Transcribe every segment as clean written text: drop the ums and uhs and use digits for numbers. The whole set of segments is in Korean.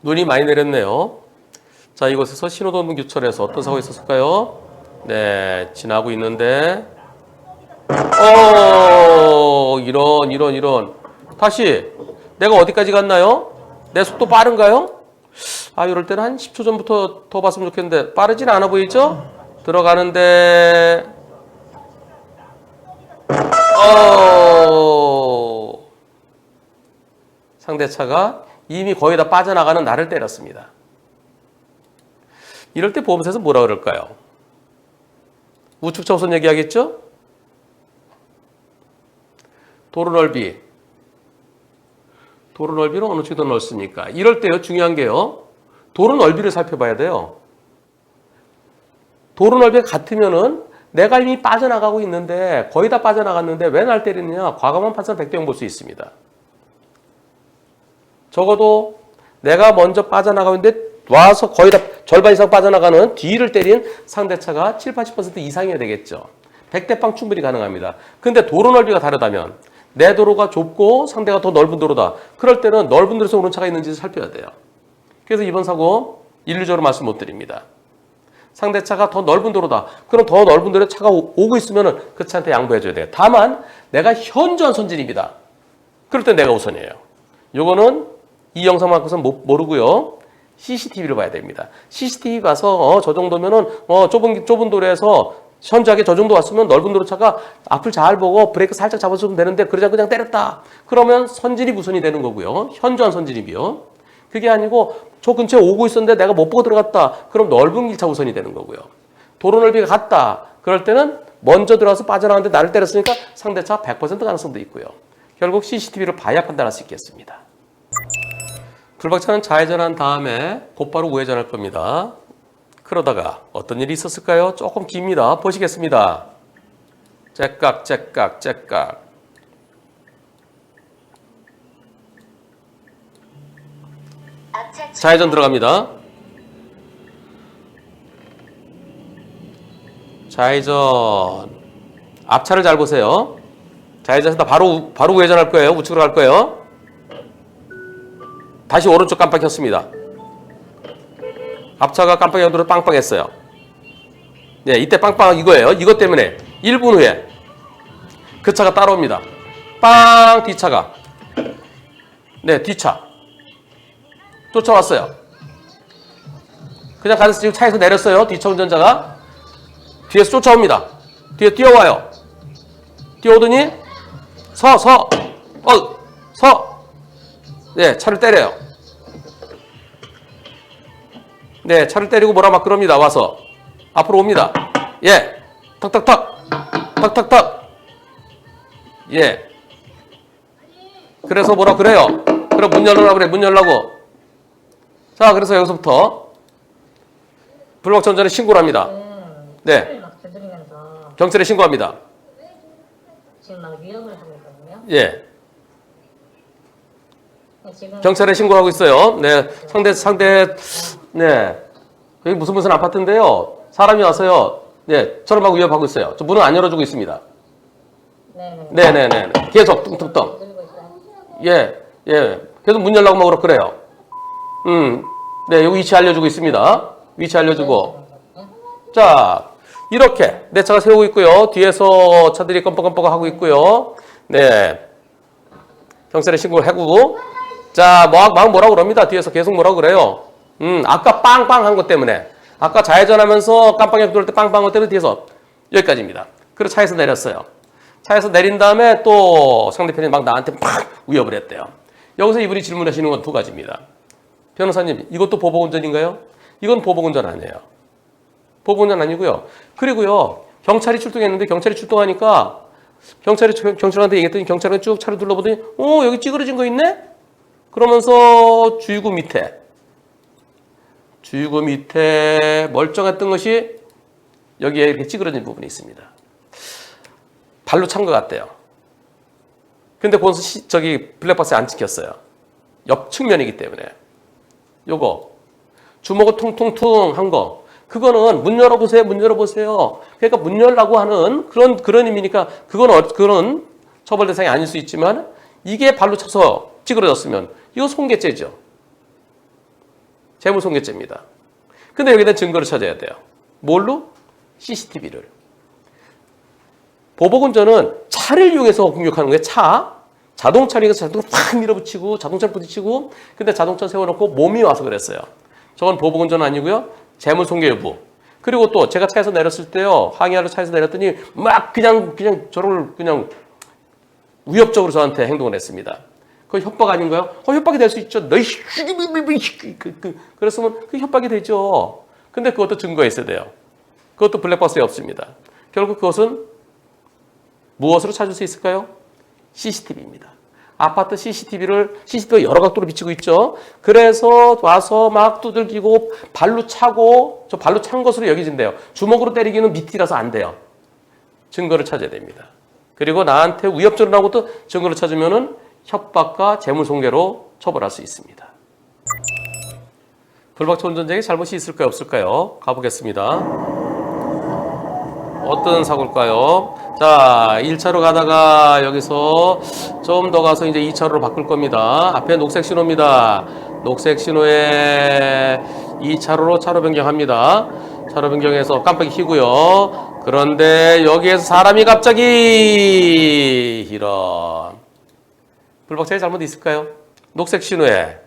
눈이 많이 내렸네요. 자, 이곳에서 신호등 교차로에서 어떤 사고가 있었을까요? 네, 지나고 있는데 이런. 다시 내가 어디까지 갔나요? 내 속도 빠른가요? 이럴 때는 한 10초 전부터 더 봤으면 좋겠는데 빠르진 않아 보이죠? 들어가는데 상대차가 이미 거의 다 빠져나가는 나를 때렸습니다. 이럴 때 보험사에서 뭐라 그럴까요? 우측 차선 얘기하겠죠? 도로 넓이는 어느 쪽이 더 넓습니까? 이럴 때요, 중요한 게요. 도로 넓이를 살펴봐야 돼요. 도로 넓이가 같으면은 내가 이미 빠져나가고 있는데 거의 다 빠져나갔는데 왜 날 때리느냐? 과감한 판단 100대0 볼 수 있습니다. 적어도 내가 먼저 빠져나가고 있는데 와서 거의 다 절반 이상 빠져나가는 뒤를 때린 상대차가 7, 80% 이상이어야 되겠죠. 100대0 충분히 가능합니다. 근데 도로 넓이가 다르다면 내 도로가 좁고 상대가 더 넓은 도로다. 그럴 때는 넓은 도로에서 오는 차가 있는지 살펴야 돼요. 그래서 이번 사고 일률적으로 말씀 못 드립니다. 상대차가 더 넓은 도로다. 그럼 더 넓은 도로에 차가 오고 있으면 그 차한테 양보해줘야 돼요. 다만 내가 현저한 선진입니다. 그럴 땐 내가 우선이에요. 요거는 이 영상만큼은 모르고요. CCTV를 봐야 됩니다. CCTV 봐서 저 정도면은 좁은 도로에서 현저하게 저 정도 왔으면 넓은 도로차가 앞을 잘 보고 브레이크 살짝 잡아주면 되는데 그러자 그냥 때렸다. 그러면 선진이 우선이 되는 거고요. 현저한 선진입이요. 그게 아니고 저 근처에 오고 있었는데 내가 못 보고 들어갔다. 그럼 넓은 길차 우선이 되는 거고요. 도로 넓이가 같다. 그럴 때는 먼저 들어와서 빠져나가는데 나를 때렸으니까 상대차 100% 가능성도 있고요. 결국 CCTV를 봐야 판단할 수 있겠습니다. 불박차는 좌회전한 다음에 곧바로 우회전할 겁니다. 그러다가 어떤 일이 있었을까요? 조금 깁니다. 보시겠습니다. 째깍. 좌회전 들어갑니다. 좌회전. 앞차를 잘 보세요. 좌회전해서 바로 우회전할 거예요. 우측으로 갈 거예요. 다시 오른쪽 깜빡 켰습니다. 앞차가 깜빡이 켜도 빵빵했어요. 네, 이때 빵빵 이거예요. 이것 때문에 1분 후에 그 차가 따라옵니다. 빵! 뒤차가. 네, 뒤차. 쫓아왔어요. 그냥 가서 지금 차에서 내렸어요. 뒤차 운전자가. 뒤에서 쫓아옵니다. 뒤에 뛰어와요. 뛰어오더니 서. 네, 차를 때려요. 네, 차를 때리고 뭐라 막 그럽니다. 와서 앞으로 옵니다. 예, 탁탁탁. 예. 그래서 뭐라 그래요? 그럼 문 열라고 그래. 문 열라고. 자, 그래서 여기서부터 불법 전전에 신고를 합니다. 네. 경찰에 신고합니다. 지금 막 위협을 하고 있거든요. 예. 경찰에 신고하고 있어요. 네, 네. 여기 무슨 아파트인데요. 사람이 와서요. 네, 저를 막 위협하고 있어요. 저 문은 안 열어주고 있습니다. 네네네. 계속 뚱뚱뚱. 예. 계속 문 열라고 막 그래요. 네, 여기 위치 알려주고 있습니다. 위치 알려주고. 자, 이렇게 내 차가 세우고 있고요. 뒤에서 차들이 껌뻑껌뻑 하고 있고요. 네. 경찰에 신고를 하고. 자, 막 뭐라고 그럽니다. 뒤에서 계속 뭐라고 그래요. 아까 빵빵 한 것 때문에. 아까 좌회전하면서 깜빡이 돌 때 빵빵 한 것 때문에 뒤에서 여기까지입니다. 그래서 차에서 내렸어요. 차에서 내린 다음에 또 상대편이 막 나한테 팍 위협을 했대요. 여기서 이분이 질문하시는 건 두 가지입니다. 변호사님, 이것도 보복운전인가요? 이건 보복운전 아니에요. 보복운전 아니고요. 그리고요, 경찰이 출동했는데 경찰이 출동하니까 경찰한테 얘기했더니 경찰은 쭉 차를 둘러보더니 여기 찌그러진 거 있네? 그러면서 주유구 밑에 멀쩡했던 것이 여기에 이렇게 찌그러진 부분이 있습니다. 발로 찬 것 같대요. 근데 그것은 블랙박스에 안 찍혔어요. 옆 측면이기 때문에. 요거 주먹을 퉁퉁퉁 한 거. 그거는 문 열어보세요. 그러니까 문 열라고 하는 그런 의미니까 그런 처벌 대상이 아닐 수 있지만 이게 발로 차서 찌그러졌으면 이거 손괴죄죠. 재무손괴죄입니다. 근데 여기다 증거를 찾아야 돼요. 뭘로? CCTV를. 보복운전은 차를 이용해서 공격하는 거예요. 차. 자동차를 이용해서 자동차 팍 밀어붙이고 자동차를 부딪히고 근데 자동차 세워놓고 몸이 와서 그랬어요. 저건 보복운전은 아니고요. 재무손괴 여부. 그리고 또 제가 차에서 내렸을 때요. 항의하러 차에서 내렸더니 막 그냥 저를 그냥 위협적으로 저한테 행동을 했습니다. 그거 협박 아닌가요? 협박이 될 수 있죠. 너희 그랬으면 그 협박이 되죠. 근데 그것도 증거가 있어야 돼요. 그것도 블랙박스에 없습니다. 결국 그것은 무엇으로 찾을 수 있을까요? CCTV입니다. 아파트 CCTV가 여러 각도로 비치고 있죠. 그래서 와서 막 두들기고 발로 차고 저 발로 찬 것으로 여겨진대요. 주먹으로 때리기는 밑이라서 안 돼요. 증거를 찾아야 됩니다. 그리고 나한테 위협적으로 나온 것도 증거를 찾으면은 협박과 재무손괴로 처벌할 수 있습니다. 불박차 운전자에게 잘못이 있을까요? 없을까요? 가보겠습니다. 어떤 사고일까요? 자, 1차로 가다가 여기서 좀 더 가서 이제 2차로로 바꿀 겁니다. 앞에 녹색 신호입니다. 녹색 신호에 2차로로 차로 변경합니다. 차로 변경해서 깜빡이 켜고요. 그런데 여기에서 사람이 갑자기 이런 불박차에 잘못 있을까요? 녹색 신호에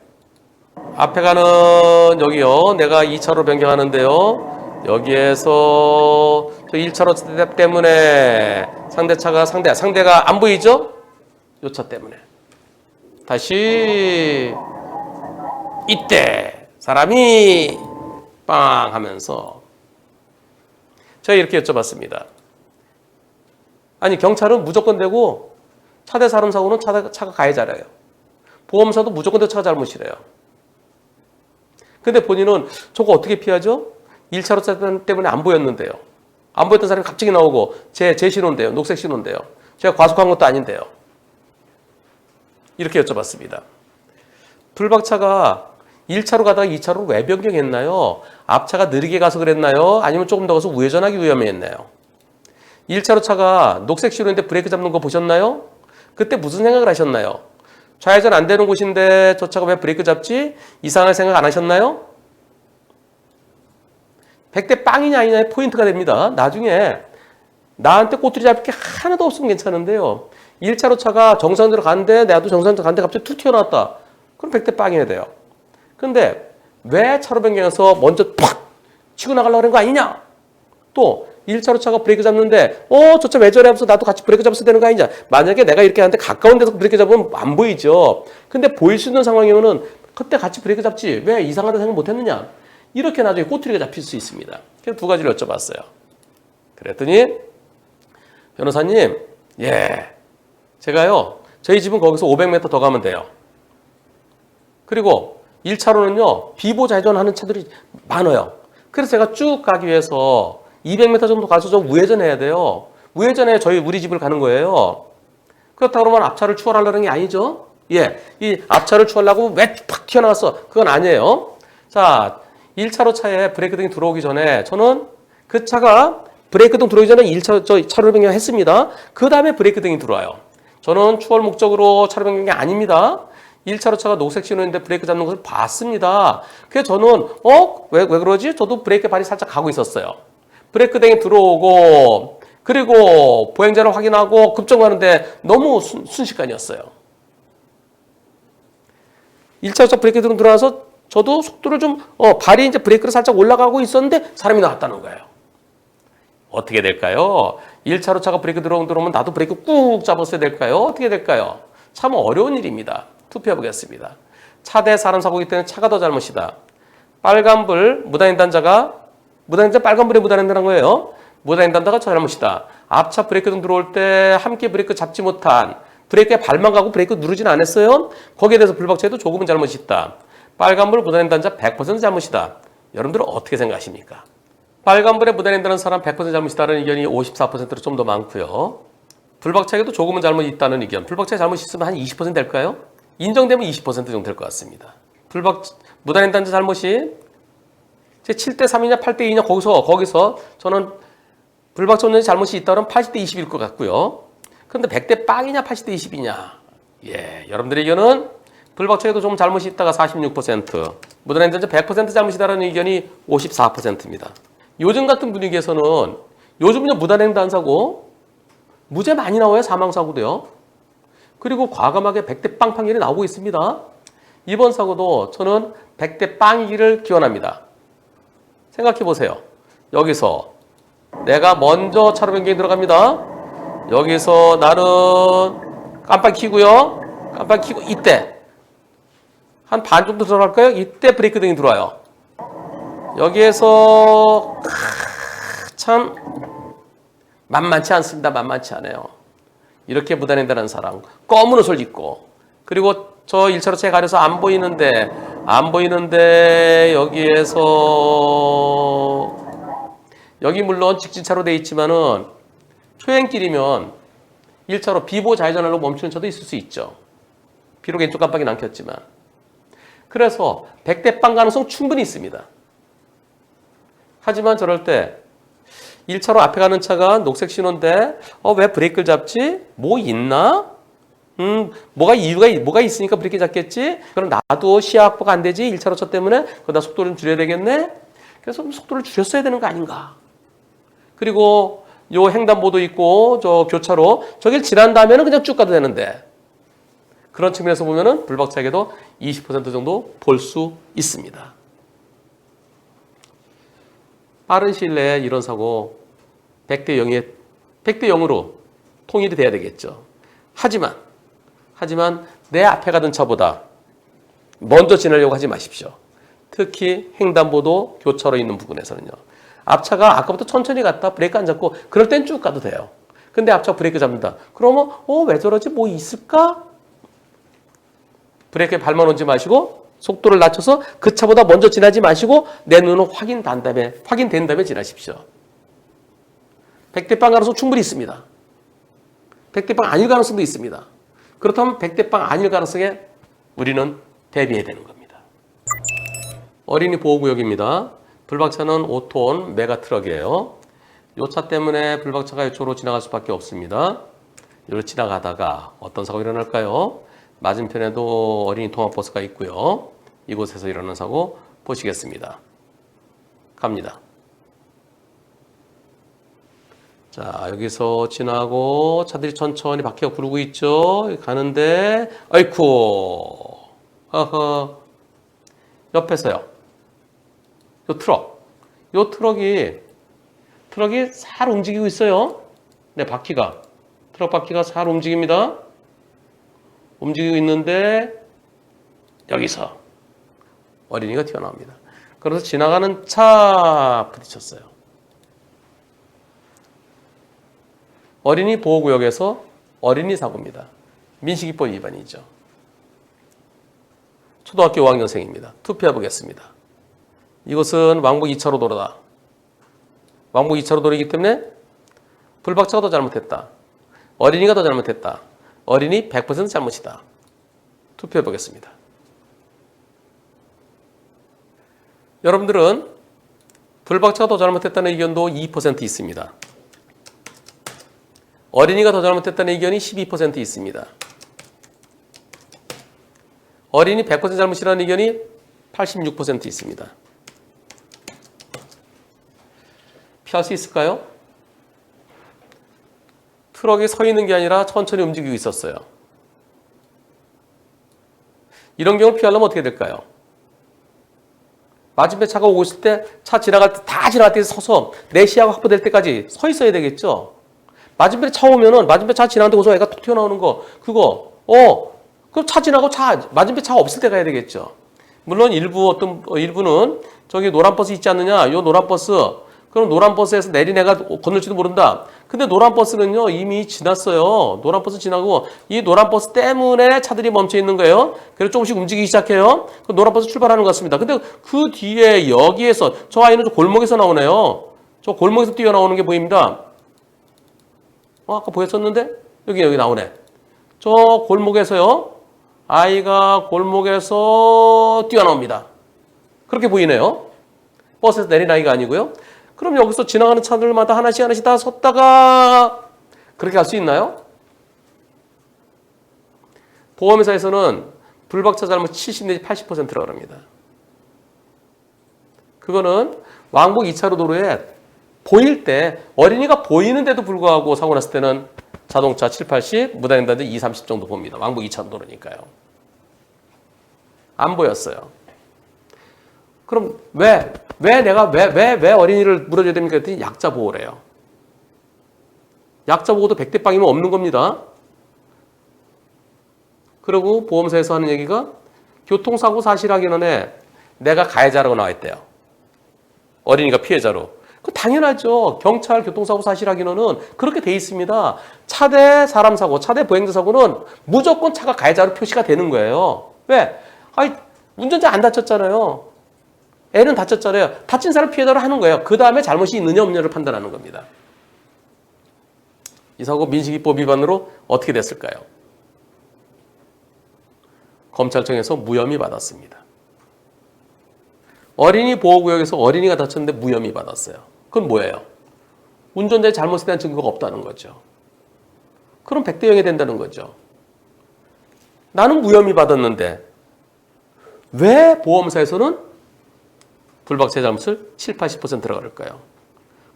앞에 가는 여기요. 내가 2차로 변경하는데요. 여기에서 저 1차로 때문에 상대가 안 보이죠? 요 차 때문에. 다시 이때 사람이 빵 하면서 제가 이렇게 여쭤봤습니다. 아니 경찰은 무조건 되고 차 대 사람 사고는 차가 가해자래요. 보험사도 무조건 대 차가 잘못이래요. 근데 본인은 저거 어떻게 피하죠? 1차로 때문에 안 보였는데요. 안 보였던 사람이 갑자기 나오고 제 신호인데요. 녹색 신호인데요. 제가 과속한 것도 아닌데요. 이렇게 여쭤봤습니다. 불박차가 1차로 가다가 2차로 왜 변경했나요? 앞차가 느리게 가서 그랬나요? 아니면 조금 더 가서 우회전하기 위험했나요? 1차로 차가 녹색 신호인데 브레이크 잡는 거 보셨나요? 그때 무슨 생각을 하셨나요? 좌회전 안 되는 곳인데 저 차가 왜 브레이크 잡지? 이상할 생각 안 하셨나요? 100대 빵이냐 아니냐의 포인트가 됩니다. 나중에 나한테 꼬투리 잡을 게 하나도 없으면 괜찮은데요. 1차로 차가 정상적으로 가는데 나도 정상적으로 가는데 갑자기 툭 튀어나왔다. 그럼 100대 빵이어야 돼요. 근데 왜 차로 변경해서 먼저 팍 치고 나가려고 하는 거 아니냐? 또 1차로 차가 브레이크 잡는데 저 차 왜 저래 하면서 나도 같이 브레이크 잡았어야 되는 거 아니냐? 만약에 내가 이렇게 하는데 가까운 데서 브레이크 잡으면 안 보이죠. 근데 보일 수 있는 상황이면은 그때 같이 브레이크 잡지 왜 이상하다 생각 못 했느냐? 이렇게 나중에 꼬투리가 잡힐 수 있습니다. 그래서 두 가지를 여쭤봤어요. 그랬더니 변호사님, 제가요 저희 집은 거기서 500m 더 가면 돼요. 그리고 1차로는요 비보좌회전하는 차들이 많아요. 그래서 제가 쭉 가기 위해서 200m 정도 가서 좀 우회전해야 돼요. 우회전해 우리 집을 가는 거예요. 그렇다고 그러면 앞차를 추월하려는 게 아니죠. 이 앞차를 추월하려고 왜 팍 튀어나왔어? 그건 아니에요. 자, 1차로 차에 브레이크등이 들어오기 전에 저는 그 차가 브레이크등 들어오기 전에 1차 차로 변경했습니다. 그 다음에 브레이크등이 들어와요. 저는 추월 목적으로 차로 변경이 아닙니다. 1차로 차가 녹색 신호인데 브레이크 잡는 것을 봤습니다. 그래서 저는 왜 그러지? 저도 브레이크 발이 살짝 가고 있었어요. 브레이크등이 들어오고 그리고 보행자를 확인하고 급정하는데 너무 순식간이었어요. 1차로 차 브레이크등 들어와서 저도 속도를 좀 발이 이제 브레이크를 살짝 올라가고 있었는데 사람이 나왔다는 거예요. 어떻게 될까요? 1차로 차가 브레이크 들어오면 나도 브레이크 꾹 잡았어야 될까요? 어떻게 될까요? 참 어려운 일입니다. 투표해 보겠습니다. 차 대 사람 사고이기 때문에 차가 더 잘못이다. 빨간불 무단횡단자가 빨간불에 무단횡단한 거예요. 무단횡단자가 잘못이다. 앞차 브레이크등 들어올 때 함께 브레이크 잡지 못한 브레이크에 발만 가고 브레이크 누르지는 않았어요. 거기에 대해서 불박차에도 조금은 잘못이 있다. 빨간불 무단횡단자 100% 잘못이다. 여러분들은 어떻게 생각하십니까? 빨간불에 무단횡단하는 사람 100% 잘못이다는 의견이 54%로 좀 더 많고요. 불박차에도 조금은 잘못이 있다는 의견. 불박차에 잘못이 있으면 한 20% 될까요? 인정되면 20% 정도 될 것 같습니다. 무단횡단자 잘못이 7대 3이냐 8대 2냐 거기서 저는 불박차 운전자 잘못이 있다면 80대 20일 것 같고요. 그런데 100대 빵이냐 80대 20이냐. 여러분들의 의견은 불박차에도 좀 잘못이 있다가 46%, 무단횡단자 100% 잘못이다라는 의견이 54%입니다. 요즘 같은 분위기에서는 요즘은요 무단횡단 사고 무죄 많이 나와요. 사망사고도요. 그리고 과감하게 100대 빵 판결이 나오고 있습니다. 이번 사고도 저는 100대 빵이기를 기원합니다. 생각해 보세요. 여기서 내가 먼저 차로 변경에 들어갑니다. 여기서 나는 깜빡 켜고요. 깜빡 켜고 이때 한 반 정도 들어갈까요? 이때 브레이크 등이 들어와요. 여기에서 참 만만치 않습니다. 만만치 않아요. 이렇게 무단횡단하는 사람, 검은 옷을 입고, 그리고 저 1차로차에 가려서 안 보이는데 여기에서 여기 물론 직진차로 돼 있지만은 초행길이면 1차로 비보 좌회전하려고 멈추는 차도 있을 수 있죠. 비록 왼쪽 깜빡이는 안 켰지만. 그래서 100대 빵 가능성 충분히 있습니다. 하지만 저럴 때 1차로 앞에 가는 차가 녹색 신호인데 왜 브레이크를 잡지? 뭐 있나? 뭐가 있으니까 브레이크 잡겠지? 그럼 나도 시야 확보가 안 되지? 1차로 차 때문에 그러다 속도를 좀 줄여야 되겠네? 그래서 속도를 줄였어야 되는 거 아닌가? 그리고 요 횡단보도 있고 저 교차로 저길 지난 다음에는 그냥 쭉 가도 되는데 그런 측면에서 보면은 불박차에게도 20% 정도 볼 수 있습니다. 빠른 시일 내에 이런 사고 100대 0으로 통일이 돼야 되겠죠. 하지만 내 앞에 가던 차보다 먼저 지나려고 하지 마십시오. 특히 횡단보도 교차로 있는 부분에서는요. 앞차가 아까부터 천천히 갔다 브레이크 안 잡고 그럴 땐 쭉 가도 돼요. 근데 앞차 브레이크 잡는다. 그러면 왜 저러지? 뭐 있을까? 브레이크에 발만 얹지 마시고 속도를 낮춰서 그 차보다 먼저 지나지 마시고 내 눈은 확인된 다음에 지나십시오. 100대 빵 가능성 충분히 있습니다. 100대 빵 아닐 가능성도 있습니다. 그렇다면 100대 빵 아닐 가능성에 우리는 대비해야 되는 겁니다. 어린이 보호구역입니다. 불박차는 5톤 메가 트럭이에요. 이 차 때문에 불박차가 이쪽으로 지나갈 수밖에 없습니다. 이걸 지나가다가 어떤 사고가 일어날까요? 맞은편에도 어린이 통학버스가 있고요. 이곳에서 일어난 사고 보시겠습니다. 갑니다. 자, 여기서 지나고 차들이 천천히 바퀴가 구르고 있죠. 가는데 아이쿠 옆에서요. 요 트럭이 살 움직이고 있어요. 네, 트럭 바퀴가 살 움직입니다. 움직이고 있는데 여기서 어린이가 튀어나옵니다. 그래서 지나가는 차 부딪혔어요. 어린이 보호구역에서 어린이 사고입니다. 민식이법 위반이죠. 초등학교 5학년생입니다. 투표해 보겠습니다. 이것은 왕복 2차로 도로다. 왕복 2차로 도로이기 때문에 불박차가 더 잘못했다. 어린이가 더 잘못했다. 어린이 100% 잘못이다. 투표해 보겠습니다. 여러분들은 불박차가 더 잘못했다는 의견도 2% 있습니다. 어린이가 더 잘못했다는 의견이 12% 있습니다. 어린이 100% 잘못이라는 의견이 86% 있습니다. 피할 수 있을까요? 트럭이 서 있는 게 아니라 천천히 움직이고 있었어요. 이런 경우 피하려면 어떻게 될까요? 맞은편 차가 오고 있을 때 차 지나갈 때 다 지나갈 때 서서 내 시야가 확보될 때까지 서 있어야 되겠죠. 맞은편에 차 오면은 맞은편 차 지나는데 고서 애가 톡 튀어나오는 거 그거 그럼 차 지나고 맞은편 차가 없을 때 가야 되겠죠. 물론 일부는 저기 노란 버스 있지 않느냐? 요 노란 버스 그럼 노란 버스에서 내린 애가 건널지도 모른다. 근데 노란 버스는요 이미 지났어요. 노란 버스 지나고 이 노란 버스 때문에 차들이 멈춰 있는 거예요. 그래서 조금씩 움직이기 시작해요. 그 노란 버스 출발하는 것 같습니다. 근데 그 뒤에 여기에서 저 아이는 저 골목에서 나오네요. 저 골목에서 뛰어나오는 게 보입니다. 아까 보였었는데 여기 나오네. 저 골목에서요. 아이가 골목에서 뛰어나옵니다. 그렇게 보이네요. 버스에서 내린 아이가 아니고요. 그럼 여기서 지나가는 차들마다 하나씩 다 섰다가 그렇게 할 수 있나요? 보험회사에서는 불박차 잘못 70 내지 80%라고 합니다. 그거는 왕복 2차로 도로에 보일 때 어린이가 보이는데도 불구하고 사고 났을 때는 자동차 7, 80, 무단횡단자 2, 30 정도 봅니다. 왕복 2차로 도로니까요. 안 보였어요. 그럼 왜 어린이를 물어줘야 됩니까? 그랬더니 약자 보호래요. 약자 보호도 100대 빵이면 없는 겁니다. 그리고 보험사에서 하는 얘기가 교통사고 사실 확인원에 내가 가해자라고 나와 있대요. 어린이가 피해자로. 그 당연하죠. 경찰 교통사고 사실 확인원은 그렇게 돼 있습니다. 차대 사람 사고, 차대 보행자 사고는 무조건 차가 가해자로 표시가 되는 거예요. 왜? 아니, 운전자 안 다쳤잖아요. 애는 다쳤잖아요. 다친 사람 피해자로 하는 거예요. 그 다음에 잘못이 있느냐 없느냐를 판단하는 겁니다. 이 사고 민식이법 위반으로 어떻게 됐을까요? 검찰청에서 무혐의 받았습니다. 어린이 보호구역에서 어린이가 다쳤는데 무혐의 받았어요. 그건 뭐예요? 운전자의 잘못에 대한 증거가 없다는 거죠. 그럼 100대 0이 된다는 거죠. 나는 무혐의 받았는데 왜 보험사에서는 불박차 잘못을 7, 80% 들어갈까요?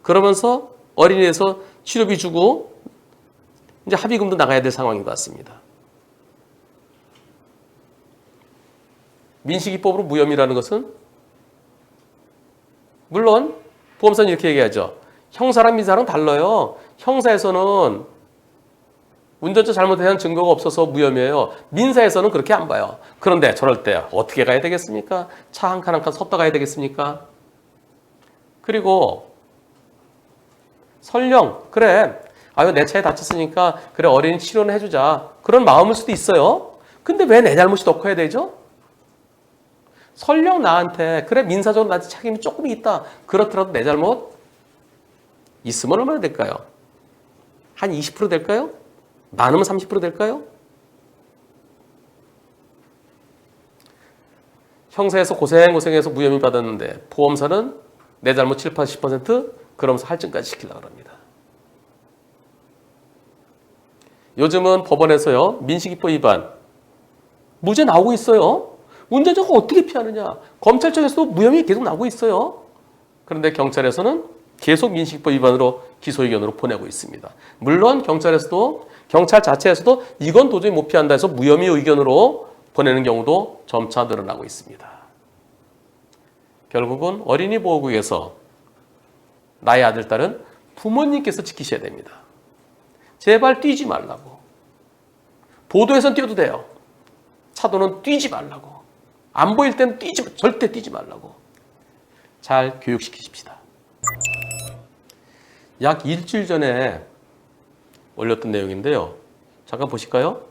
그러면서 어린이에서 치료비 주고 이제 합의금도 나가야 될 상황인 것 같습니다. 민식이법으로 무혐의라는 것은 물론 보험사는 이렇게 얘기하죠. 형사랑 민사랑 달라요. 형사에서는 운전자 잘못에 대한 증거가 없어서 무혐의예요. 민사에서는 그렇게 안 봐요. 그런데 저럴 때 어떻게 가야 되겠습니까? 차 한 칸 한 칸 섰다 가야 되겠습니까? 그리고 설령 그래 아유 내 차에 다쳤으니까 그래 어린이 치료는 해주자. 그런 마음일 수도 있어요. 근데 왜 내 잘못이 더 커야 되죠? 설령 나한테 그래 민사적으로 나한테 책임이 조금 있다. 그렇더라도 내 잘못 있으면 얼마나 될까요? 한 20% 될까요? 많으면 30% 될까요? 형사에서 고생해서 무혐의 받았는데 보험사는 내 잘못 7, 80% 그러면서 할증까지 시키려고 합니다. 요즘은 법원에서요. 민식이법 위반 무죄 나오고 있어요. 운전자가 어떻게 피하느냐. 검찰청에서도 무혐의 계속 나오고 있어요. 그런데 경찰에서는 계속 민식이법 위반으로 기소 의견으로 보내고 있습니다. 물론 경찰 자체에서도 이건 도저히 못 피한다 해서 무혐의 의견으로 보내는 경우도 점차 늘어나고 있습니다. 결국은 어린이 보호구역에서 나의 아들, 딸은 부모님께서 지키셔야 됩니다. 제발 뛰지 말라고. 보도에선 뛰어도 돼요. 차도는 뛰지 말라고. 안 보일 때는 절대 뛰지 말라고. 잘 교육시키십시다. 약 일주일 전에 올렸던 내용인데요. 잠깐 보실까요?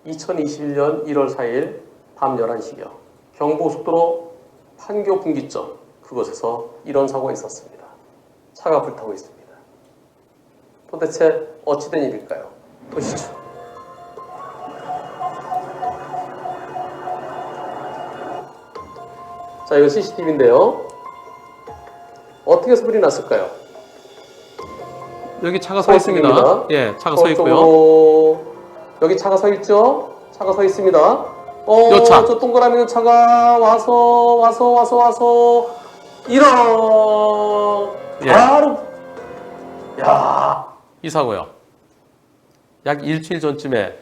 2021년 1월 4일 밤 11시경 경부고속도로 판교 분기점 그곳에서 이런 사고가 있었습니다. 차가 불타고 있습니다. 도대체 어찌된 일일까요? 보시죠. 자, 이거 CCTV인데요. 어떻게 해서 불이 났을까요? 여기 차가 서 있습니다. 예, 차가 서 있고요. 여기 차가 서 있죠? 차가 서 있습니다. 요 차. 저 동그라미 있는 차가 와서 이런 바로 야, 이 사고요. 약 일주일 전쯤에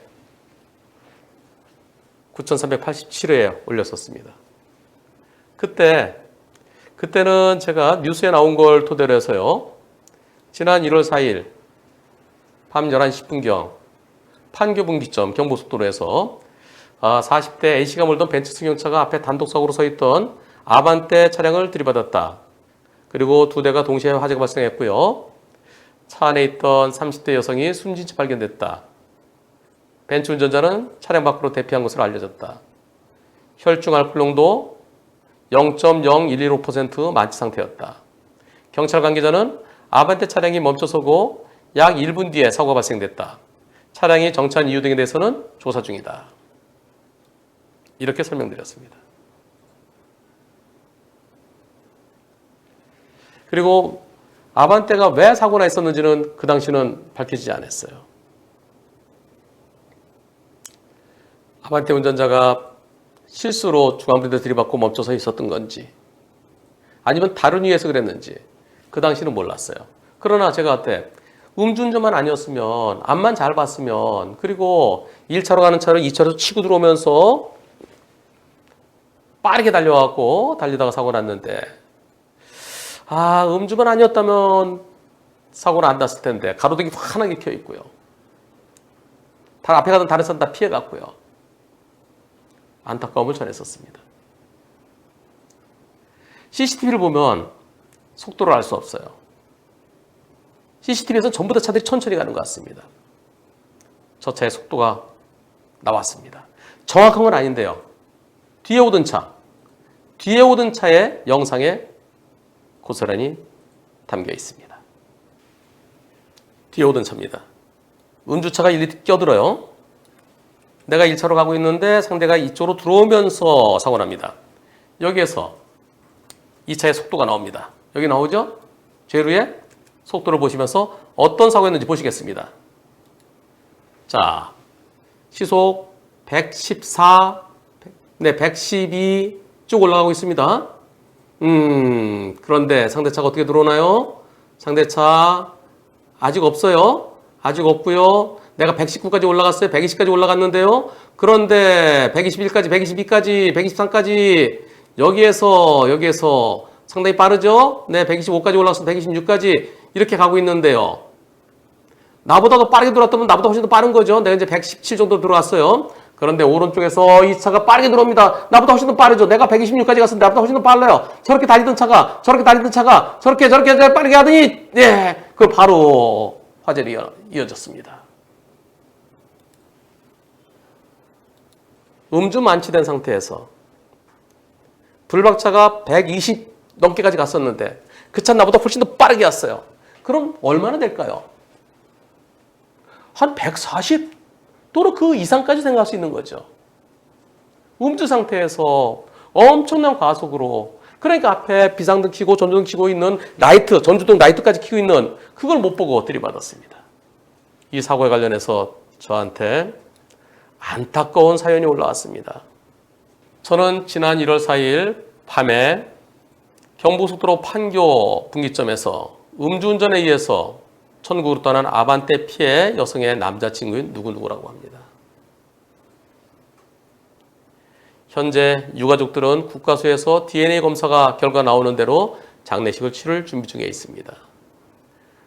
9,387회에 올렸었습니다. 그때는 제가 뉴스에 나온 걸 토대로 해서요. 지난 1월 4일 밤 11시 10분경 판교 분기점 경부고속도로에서 40대 A씨가 몰던 벤츠 승용차가 앞에 단독사고로 서 있던 아반떼 차량을 들이받았다. 그리고 두 대가 동시에 화재가 발생했고요. 차 안에 있던 30대 여성이 숨진 채 발견됐다. 벤츠 운전자는 차량 밖으로 대피한 것으로 알려졌다. 혈중 알코올 농도 0.0115% 만취 상태였다. 경찰 관계자는 아반떼 차량이 멈춰서고 약 1분 뒤에 사고가 발생됐다. 차량이 정차한 이유 등에 대해서는 조사 중이다. 이렇게 설명드렸습니다. 그리고 아반떼가 왜 사고나 있었는지는 그 당시는 밝혀지지 않았어요. 아반떼 운전자가 실수로 중앙부대 들이받고 멈춰서 있었던 건지 아니면 다른 이유에서 그랬는지 그 당시는 몰랐어요. 그러나 제가 그때 음주운전만 아니었으면 앞만 잘 봤으면 그리고 1차로 가는 차를 2차로 치고 들어오면서 빠르게 달려갖고 달리다가 사고 났는데 음주만 아니었다면 사고는 안 났을 텐데 가로등이 환하게 켜 있고요. 앞에 가던 다른 사람 다 피해갔고요. 안타까움을 전했었습니다. CCTV를 보면 속도를 알 수 없어요. CCTV에서는 전부 다 차들이 천천히 가는 것 같습니다. 저 차의 속도가 나왔습니다. 정확한 건 아닌데요. 뒤에 오던 차의 영상에 고스란히 담겨 있습니다. 뒤에 오던 차입니다. 음주차가 일일이 껴들어요. 내가 1차로 가고 있는데 상대가 이쪽으로 들어오면서 사고 납니다. 여기에서 2차의 속도가 나옵니다. 여기 나오죠? 제루의 속도를 보시면서 어떤 사고였는지 보시겠습니다. 자, 시속 114, 112 쭉 올라가고 있습니다. 그런데 상대차가 어떻게 들어오나요? 상대차 아직 없어요. 아직 없고요. 내가 119까지 올라갔어요. 120까지 올라갔는데요. 그런데 121까지, 122까지, 123까지 여기에서 상당히 빠르죠? 네, 125까지 올라가서 126까지 이렇게 가고 있는데요. 나보다 더 빠르게 들어왔다면 나보다 훨씬 더 빠른 거죠. 내가 이제 117 정도 들어왔어요. 그런데 오른쪽에서 이 차가 빠르게 들어옵니다. 나보다 훨씬 더 빠르죠. 내가 126까지 갔었는데 나보다 훨씬 더 빨라요. 저렇게 달리던 차가 저렇게 빠르게 하더니 그 바로 화재로 이어졌습니다. 음주 만취된 상태에서 불박차가 120 넘게까지 갔었는데 그 차 나보다 훨씬 더 빠르게 왔어요. 그럼 얼마나 될까요? 한 140 또는 그 이상까지 생각할 수 있는 거죠. 음주 상태에서 엄청난 과속으로, 그러니까 앞에 비상등 켜고 전조등 켜고 있는 라이트, 전조등 라이트까지 켜고 있는 그걸 못 보고 들이받았습니다. 이 사고에 관련해서 저한테 안타까운 사연이 올라왔습니다. 저는 지난 1월 4일 밤에 경부고속도로 판교 분기점에서 음주운전에 의해서 천국으로 떠난 아반떼 피해 여성의 남자친구인 누구누구라고 합니다. 현재 유가족들은 국가수에서 DNA 검사가 결과 나오는 대로 장례식을 치를 준비 중에 있습니다.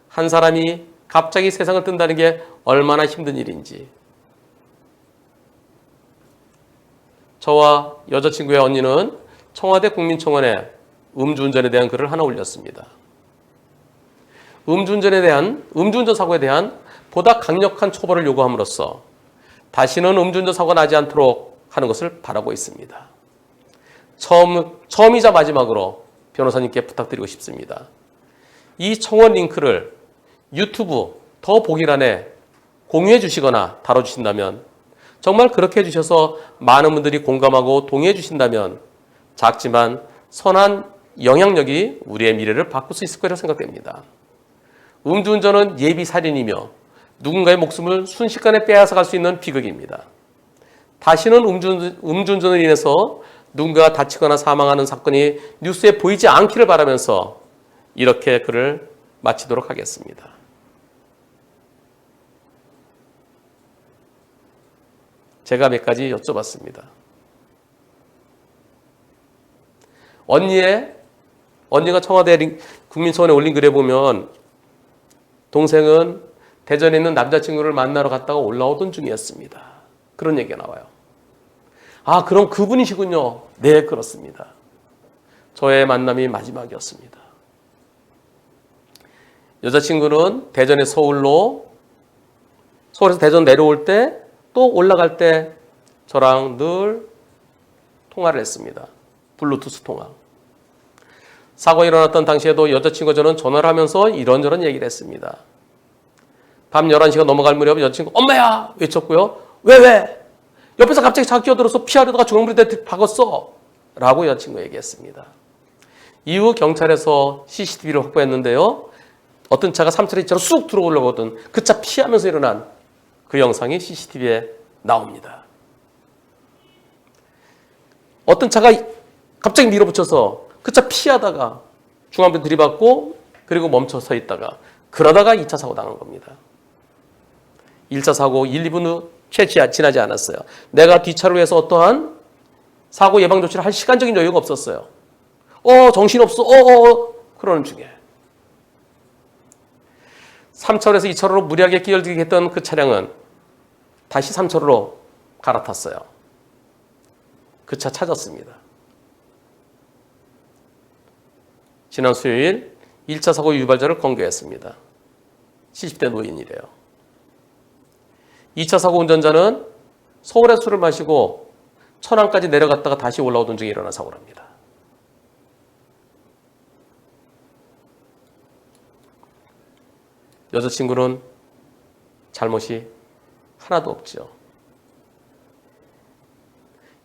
한 사람이 갑자기 세상을 뜬다는 게 얼마나 힘든 일인지, 저와 여자친구의 언니는 청와대 국민청원에 음주운전에 대한 글을 하나 올렸습니다. 음주운전 사고에 대한 보다 강력한 처벌을 요구함으로써 다시는 음주운전 사고가 나지 않도록 하는 것을 바라고 있습니다. 처음이자 마지막으로 변호사님께 부탁드리고 싶습니다. 이 청원 링크를 유튜브 더보기란에 공유해 주시거나 다뤄주신다면, 정말 그렇게 해주셔서 많은 분들이 공감하고 동의해 주신다면 작지만 선한 영향력이 우리의 미래를 바꿀 수 있을 거라고 생각됩니다. 음주운전은 예비살인이며 누군가의 목숨을 순식간에 빼앗아갈 수 있는 비극입니다. 다시는 음주운전으로 인해서 누군가가 다치거나 사망하는 사건이 뉴스에 보이지 않기를 바라면서 이렇게 글을 마치도록 하겠습니다. 제가 몇 가지 여쭤봤습니다. 언니가 청와대 국민청원에 올린 글에 보면 동생은 대전에 있는 남자친구를 만나러 갔다가 올라오던 중이었습니다. 그런 얘기가 나와요. 아, 그럼 그분이시군요. 네, 그렇습니다. 저의 만남이 마지막이었습니다. 여자친구는 대전에 서울에서 대전 내려올 때 또 올라갈 때 저랑 늘 통화를 했습니다. 블루투스 통화. 사고 일어났던 당시에도 여자친구와 저는 전화를 하면서 이런저런 얘기를 했습니다. 밤 11시가 넘어갈 무렵 여자친구 엄마야 외쳤고요. 왜? 옆에서 갑자기 차가 끼어들어서 피하려다가 중앙부대 박았어 라고 여자친구가 얘기했습니다. 이후 경찰에서 CCTV를 확보했는데요. 어떤 차가 3차로 2차로 쑥 들어오려거든 그 차 피하면서 일어난 그 영상이 CCTV에 나옵니다. 어떤 차가 갑자기 밀어붙여서 그 차 피하다가 중앙부에 들이받고 그리고 멈춰 서 있다가 그러다가 2차 사고 당한 겁니다. 1차 사고 1, 2분 후 채 지나지 않았어요. 내가 뒷차로에서 어떠한 사고 예방 조치를 할 시간적인 여유가 없었어요. 정신없어. 그러는 중에 3차로에서 2차로로 무리하게 끼어들게 했던 그 차량은 다시 3차로로 갈아탔어요. 그 차 찾았습니다. 지난 수요일 1차 사고 유발자를 검거했습니다. 70대 노인이래요. 2차 사고 운전자는 서울에 술을 마시고 천안까지 내려갔다가 다시 올라오던 중에 일어난 사고랍니다. 여자친구는 잘못이 하나도 없죠.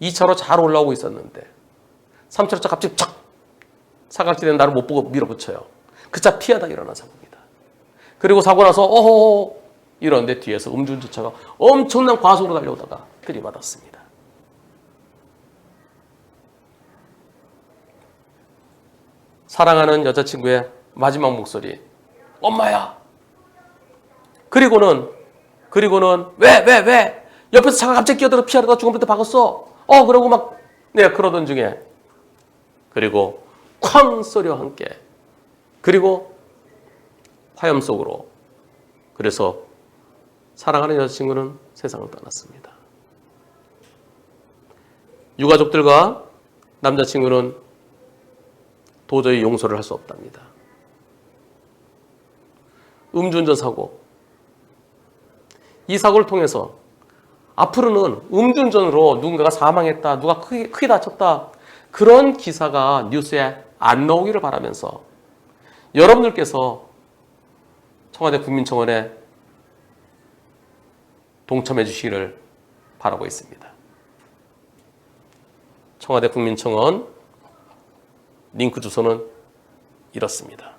2차로 잘 올라오고 있었는데 3차로 차 갑자기 착 사각지대는 나를 못 보고 밀어붙여요. 그 차 피하다 일어난 사고입니다. 그리고 사고 나서 이러는데 뒤에서 음주운전차가 엄청난 과속으로 달려오다가 들이받았습니다. 사랑하는 여자친구의 마지막 목소리, 엄마야. 그리고는 왜 옆에서 차가 갑자기 끼어들어 피하다가 중간부터 박았어. 그러고 막 그러던 중에 그리고 쾅 소리와 함께 그리고 화염 속으로 그래서 사랑하는 여자친구는 세상을 떠났습니다. 유가족들과 남자친구는 도저히 용서를 할 수 없답니다. 음주운전 사고. 이 사고를 통해서 앞으로는 음주운전으로 누군가가 사망했다, 누가 크게 다쳤다 그런 기사가 뉴스에 안 나오기를 바라면서 여러분들께서 청와대 국민청원에 동참해 주시기를 바라고 있습니다. 청와대 국민청원 링크 주소는 이렇습니다.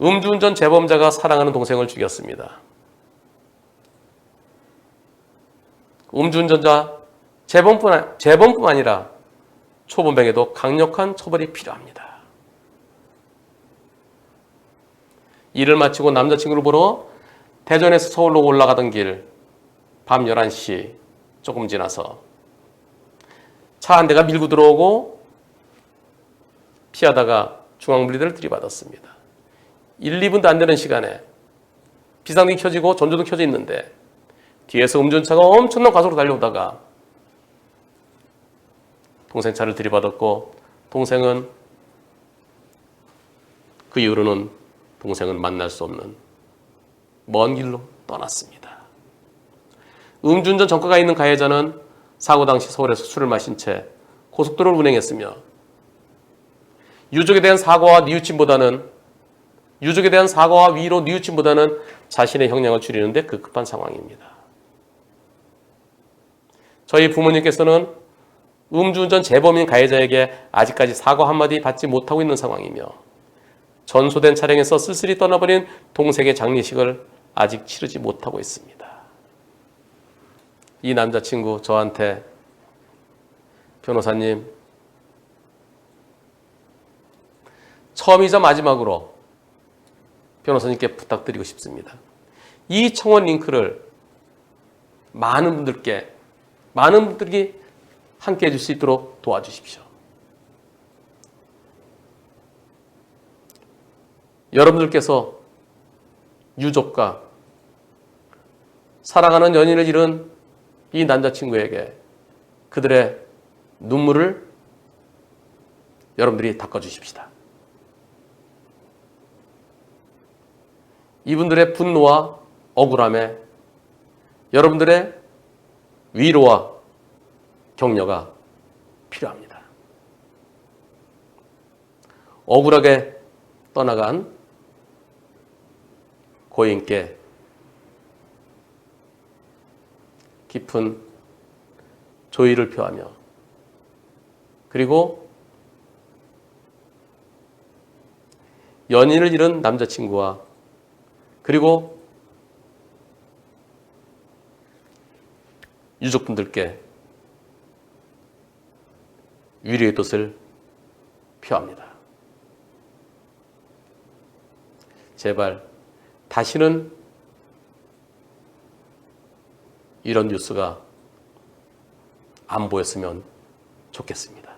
음주운전 재범자가 사랑하는 동생을 죽였습니다. 음주운전자 재범뿐 아니라 초범에게도 강력한 처벌이 필요합니다. 일을 마치고 남자친구를 보러 대전에서 서울로 올라가던 길 밤 11시 조금 지나서 차 한 대가 밀고 들어오고 피하다가 중앙분리대를 들이받았습니다. 1, 2분도 안 되는 시간에 비상등이 켜지고 전조등 켜져 있는데 뒤에서 음주운전차가 엄청난 과속으로 달려오다가 동생 차를 들이받았고 동생은 그 이후로는 동생은 만날 수 없는 먼 길로 떠났습니다. 음주운전 전과가 있는 가해자는 사고 당시 서울에서 술을 마신 채 고속도로를 운행했으며 유족에 대한 사과와 위로 뉘우침보다는 자신의 형량을 줄이는 데 급급한 상황입니다. 저희 부모님께서는 음주운전 재범인 가해자에게 아직까지 사과 한마디 받지 못하고 있는 상황이며 전소된 차량에서 쓸쓸히 떠나버린 동생의 장례식을 아직 치르지 못하고 있습니다. 이 남자친구 저한테 변호사님 처음이자 마지막으로 변호사님께 부탁드리고 싶습니다. 이 청원 링크를 많은 분들이 함께 해줄 수 있도록 도와주십시오. 여러분들께서 유족과 사랑하는 연인을 잃은 이 남자친구에게 그들의 눈물을 여러분들이 닦아주십시다. 이분들의 분노와 억울함에 여러분들의 위로와 격려가 필요합니다. 억울하게 떠나간 고인께 깊은 조의를 표하며 그리고 연인을 잃은 남자친구와 그리고 유족분들께 위로의 뜻을 표합니다. 제발 다시는 이런 뉴스가 안 보였으면 좋겠습니다.